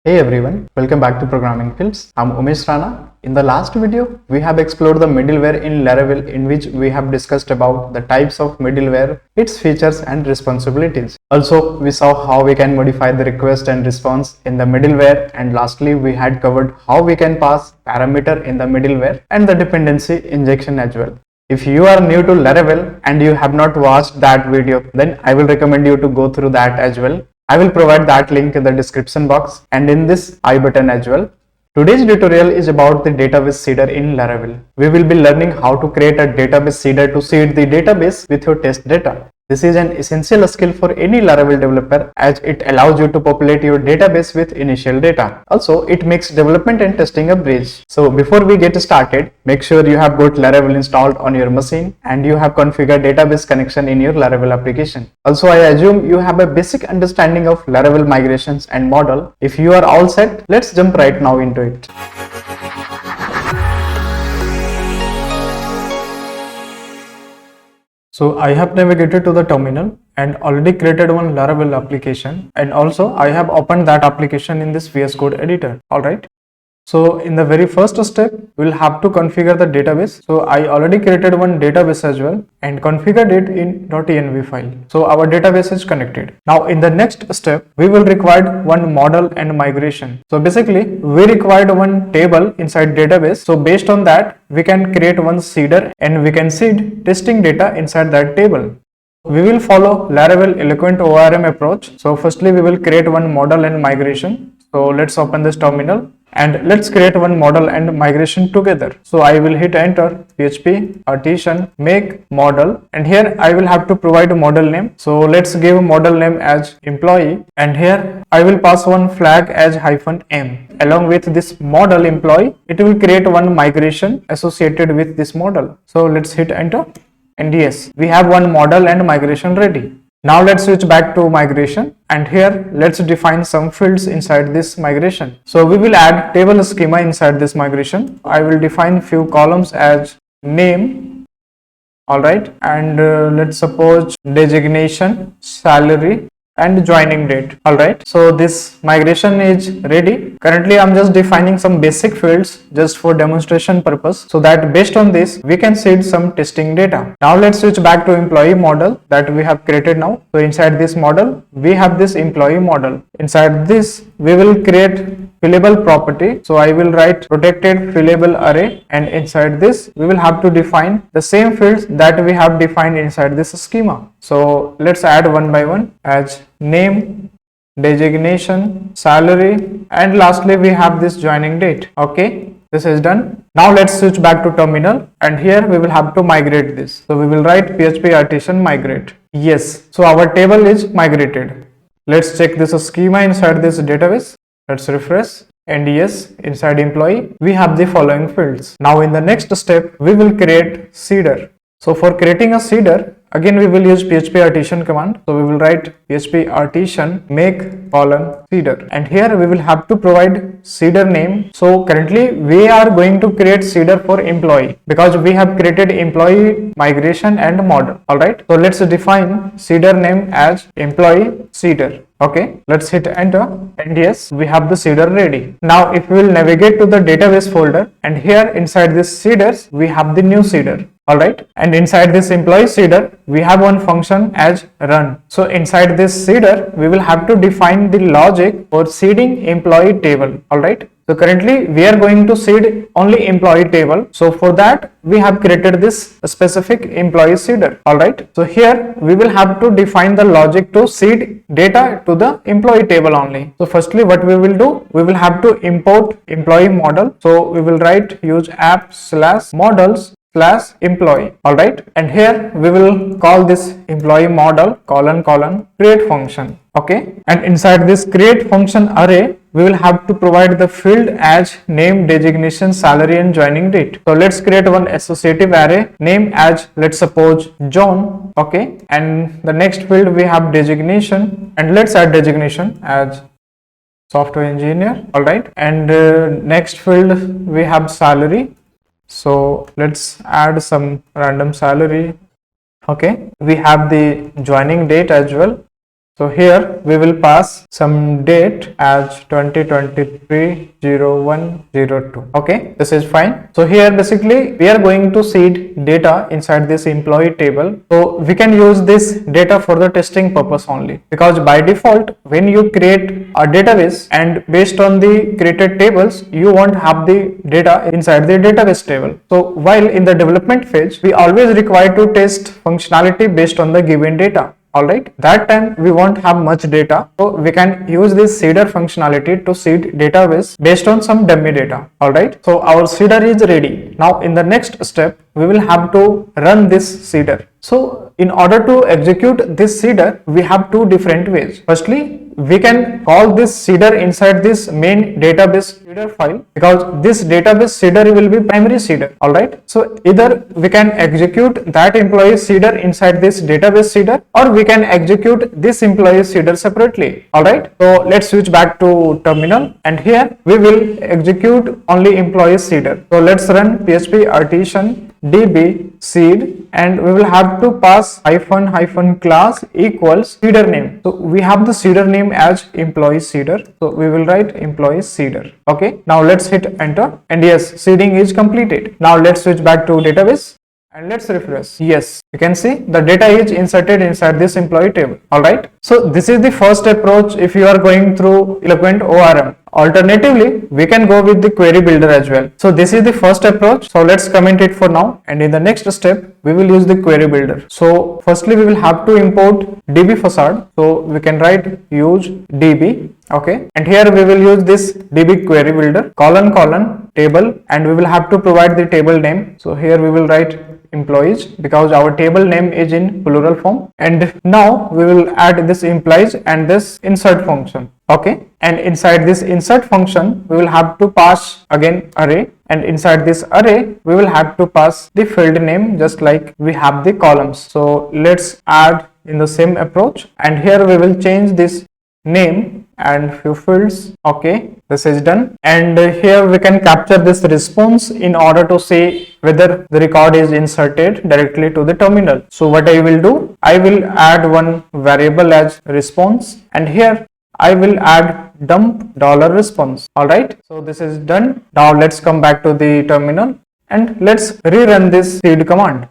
Hey everyone, welcome back to Programming Fields. I'm Umesh Rana. In the last video, we have explored the middleware in Laravel, in which we have discussed about the types of middleware, its features and responsibilities. Also, we saw how we can modify the request and response in the middleware, and lastly, we had covered how we can pass parameter in the middleware and the dependency injection as well. If you are new to Laravel and you have not watched that video, then I will recommend you to go through that as well. I will provide that link in the description box and in this I button as well. Today's tutorial is about the database seeder in Laravel. We will be learning how to create a database seeder to seed the database with your test data. This is an essential skill for any Laravel developer as it allows you to populate your database with initial data. Also, it makes development and testing a breeze. So before we get started, make sure you have got Laravel installed on your machine and you have configured database connection in your Laravel application. Also, I assume you have a basic understanding of Laravel migrations and model. If you are all set, let's jump right now into it. So I have navigated to the terminal and already created one Laravel application, and also I have opened that application in this VS Code editor. Alright. So in the very first step, we'll have to configure the database. So I already created one database as well and configured it in .env file. So our database is connected. Now in the next step, we will require one model and migration. So basically we required one table inside database. So based on that, we can create one seeder and we can seed testing data inside that table. We will follow Laravel Eloquent ORM approach. So firstly, we will create one model and migration. So let's open this terminal and let's create one model and migration together. So I will hit enter, PHP artisan make model, and here I will have to provide a model name. So let's give a model name as employee, and here I will pass one flag as -m. Along with this model employee, it will create one migration associated with this model. So let's hit enter, and yes, we have one model and migration ready. Now let's switch back to migration, and here let's define some fields inside this migration. So we will add table schema inside this migration. I will define few columns as name, alright, and let's suppose designation, salary, and joining date. Alright, so this migration is ready. Currently I'm just defining some basic fields just for demonstration purpose, so that based on this we can seed some testing data. Now let's switch back to employee model that we have created now. So inside this model we have this employee model. Inside this we will create fillable property. So I will write protected fillable array, and inside this we will have to define the same fields that we have defined inside this schema. So let's add one by one as name, designation, salary, and lastly we have this joining date. Okay, this is done. Now let's switch back to terminal, and here we will have to migrate this. So we will write PHP artisan migrate. Yes, so our table is migrated. Let's check this schema inside this database. Let's refresh, and yes, inside employee we have the following fields. Now in the next step we will create seeder. So for creating a seeder, again we will use PHP artisan command. So we will write PHP artisan make seeder, and here we will have to provide seeder name. So currently we are going to create seeder for employee because we have created employee, migration, and model. Alright, so let's define seeder name as employee seeder. Okay, let's hit enter, and yes, we have the seeder ready. Now if we will navigate to the database folder, and here inside this seeders we have the new seeder. Alright, and inside this employee seeder we have one function as run. So inside this seeder we will have to define the logic for seeding employee table. Alright, so currently we are going to seed only employee table. So for that we have created this specific employee seeder. Alright, so here we will have to define the logic to seed data to the employee table only. So firstly what we will do, we will have to import employee model. So we will write use app/models/employee. Alright, and here we will call this employee model : create function. Okay, and inside this create function array we will have to provide the field as name, designation, salary, and joining date. So let's create one associative array, name as, let's suppose, John. Okay, and the next field we have designation, and let's add designation as software engineer. Alright, and next field we have salary. So let's add some random salary. Okay, we have the joining date as well. So here we will pass some date as 2023-01-02. Okay, this is fine. So here basically we are going to seed data inside this employee table. So we can use this data for the testing purpose only, because by default when you create a database and based on the created tables you won't have the data inside the database table. So while in the development phase we always require to test functionality based on the given data. Alright, that time we won't have much data, so we can use this seeder functionality to seed database based on some dummy data. Alright, so our seeder is ready. Now in the next step we will have to run this seeder. So in order to execute this seeder we have two different ways. Firstly, we can call this seeder inside this main database seeder file, because this database seeder will be primary seeder. Alright, so either we can execute that employee seeder inside this database seeder, or we can execute this employee seeder separately. Alright, so let's switch back to terminal, and here we will execute only employee seeder. So let's run php artisan db seed, and we will have to pass hyphen class equals seeder name. So we have the seeder name as employee seeder, so we will write employee seeder. Okay, now let's hit enter, and yes, seeding is completed. Now let's switch back to database and let's refresh. Yes, you can see the data is inserted inside this employee table. Alright, so this is the first approach if you are going through Eloquent ORM. Alternatively, we can go with the query builder as well. So this is the first approach, so let's comment it for now, and in the next step we will use the query builder. So firstly we will have to import db facade, so we can write use db. Okay, and here we will use this db query builder colon table, and we will have to provide the table name. So here we will write employees, because our table name is in plural form, and now we will add this implies and this insert function. Okay, and inside this insert function we will have to pass again array, and inside this array we will have to pass the field name just like we have the columns. So let's add in the same approach, and here we will change this name and few fields. Okay, this is done, and here we can capture this response in order to see whether the record is inserted directly to the terminal. So what I will do, I will add one variable as response, and here I will add dump $response. Alright, so this is done. Now let's come back to the terminal and let's rerun this seed command.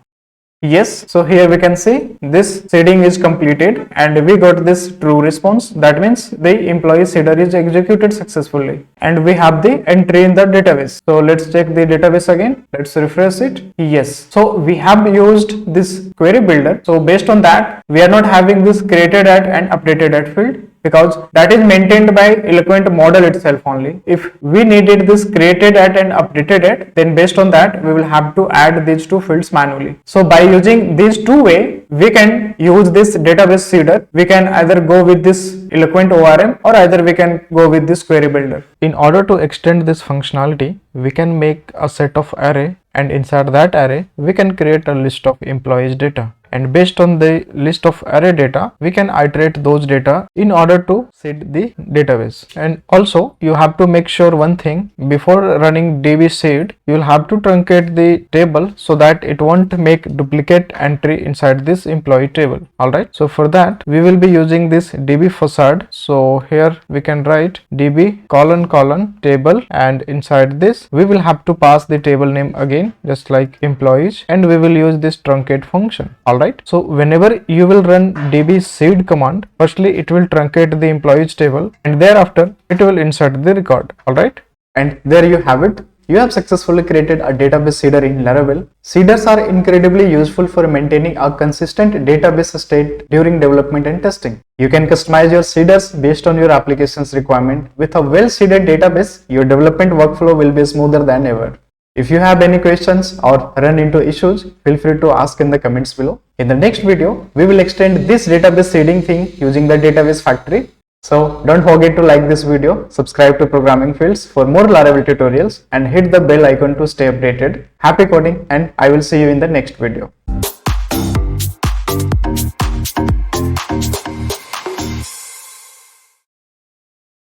Yes, so here we can see this seeding is completed and we got this true response. That means the employee seeder is executed successfully, and we have the entry in the database. So let's check the database again. Let's refresh it. Yes, so we have used this query builder. So based on that, we are not having this created at and updated at field, because that is maintained by Eloquent model itself only. If we needed this created at and updated at, then based on that we will have to add these two fields manually. So by using these two ways, we can use this database seeder. We can either go with this Eloquent ORM or either we can go with this query builder. In order to extend this functionality, we can make a set of array, and inside that array we can create a list of employees data, and based on the list of array data we can iterate those data in order to seed the database. And also you have to make sure one thing: before running db seed, you will have to truncate the table so that it won't make duplicate entry inside this employee table. Alright, so for that we will be using this db facade. So here we can write db colon table, and inside this we will have to pass the table name again just like employees, and we will use this truncate function. Alright, so whenever you will run db seed command, firstly it will truncate the employees table and thereafter it will insert the record. Alright, and there you have it. You have successfully created a database seeder in Laravel. Seeders are incredibly useful for maintaining a consistent database state during development and testing. You can customize your seeders based on your application's requirement. With a well-seeded database, your development workflow will be smoother than ever. If you have any questions or run into issues, feel free to ask in the comments below. In the next video, we will extend this database seeding thing using the database factory. So don't forget to like this video, subscribe to Programming Fields for more Laravel tutorials, and hit the bell icon to stay updated. Happy coding, and I will see you in the next video.